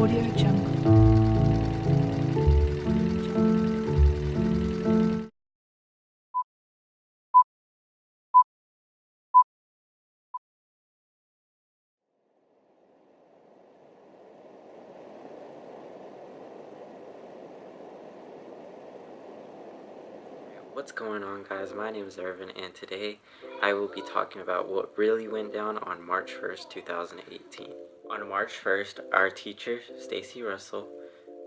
Audio Jungle. What's going on, guys? My name is Irvin, and today I will be talking about what really went down on March 1st, 2018. On March 1st, our teacher, Stacy Russell,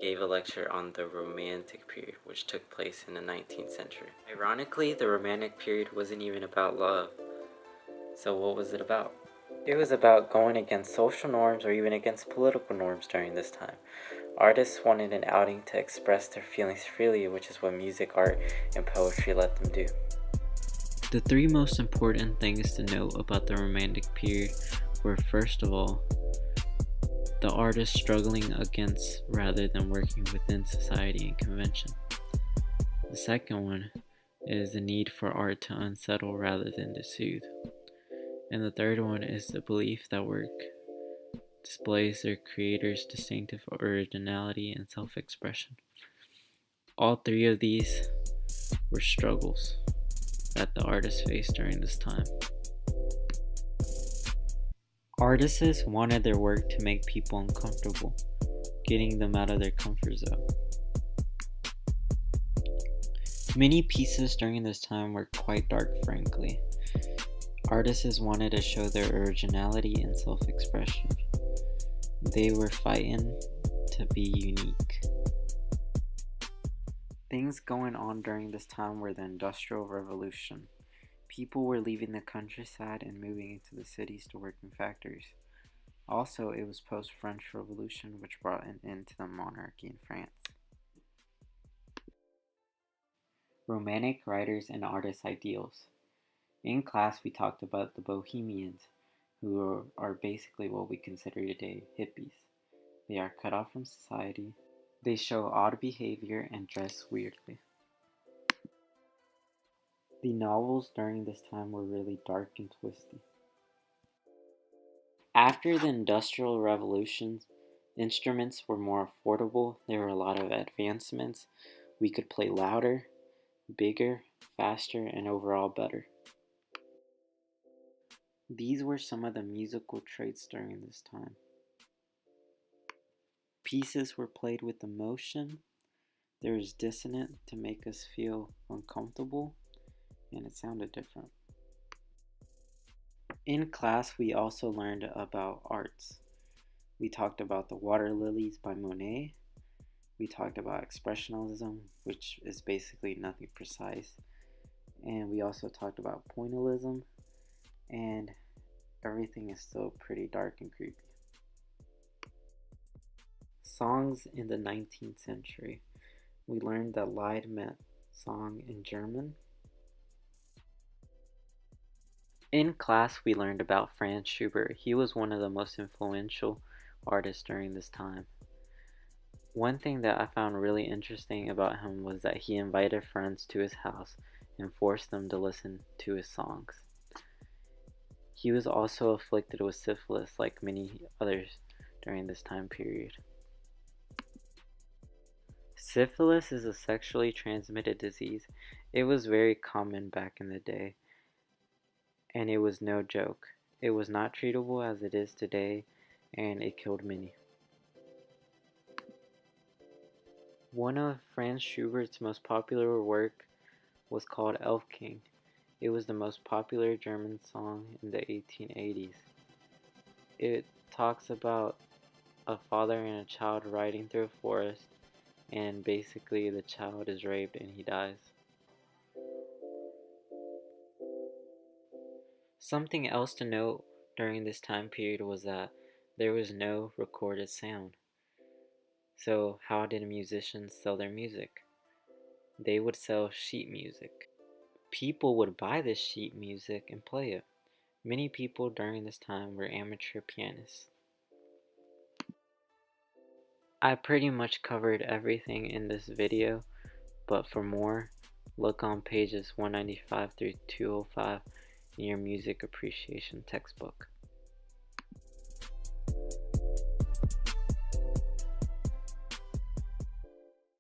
gave a lecture on the Romantic period, which took place in the 19th century. Ironically, the Romantic period wasn't even about love. So what was it about? It was about going against social norms or even against political norms during this time. Artists wanted an outing to express their feelings freely, which is what music, art, and poetry let them do. The three most important things to note about the Romantic period were, first of all, the artist struggling against rather than working within society and convention. The second one is the need for art to unsettle rather than to soothe. And the third one is the belief that work displays their creator's distinctive originality and self-expression. All three of these were struggles that the artists faced during this time. Artists wanted their work to make people uncomfortable, getting them out of their comfort zone. Many pieces during this time were quite dark, frankly. Artists wanted to show their originality and self-expression. They were fighting to be unique. Things going on during this time were the Industrial Revolution. People were leaving the countryside and moving into the cities to work in factories. Also, it was post-French Revolution, which brought an end to the monarchy in France. Romantic writers and artists' ideals. In class, we talked about the Bohemians, who are basically what we consider today hippies. They are cut off from society. They show odd behavior and dress weirdly. The novels during this time were really dark and twisty. After the Industrial Revolution, instruments were more affordable. There were a lot of advancements. We could play louder, bigger, faster, and overall better. These were some of the musical traits during this time. Pieces were played with emotion. There was dissonant to make us feel uncomfortable, and it sounded different. In class, we also learned about arts. We talked about the Water Lilies by Monet. We talked about expressionism, which is basically nothing precise. And we also talked about pointillism, and everything is still pretty dark and creepy. Songs in the 19th century. We learned that Lied meant song in German. In class, we learned about Franz Schubert. He was one of the most influential artists during this time. One thing that I found really interesting about him was that he invited friends to his house and forced them to listen to his songs. He was also afflicted with syphilis like many others during this time period. Syphilis is a sexually transmitted disease. It was very common back in the day, and it was no joke. It was not treatable as it is today, and it killed many. One of Franz Schubert's most popular work was called Elf King. It was the most popular German song in the 1880s. It talks about a father and a child riding through a forest, and basically the child is raped and he dies. Something else to note during this time period was that there was no recorded sound. So how did musicians sell their music? They would sell sheet music. People would buy this sheet music and play it. Many people during this time were amateur pianists. I pretty much covered everything in this video, but for more, look on pages 195 through 205 in your music appreciation textbook.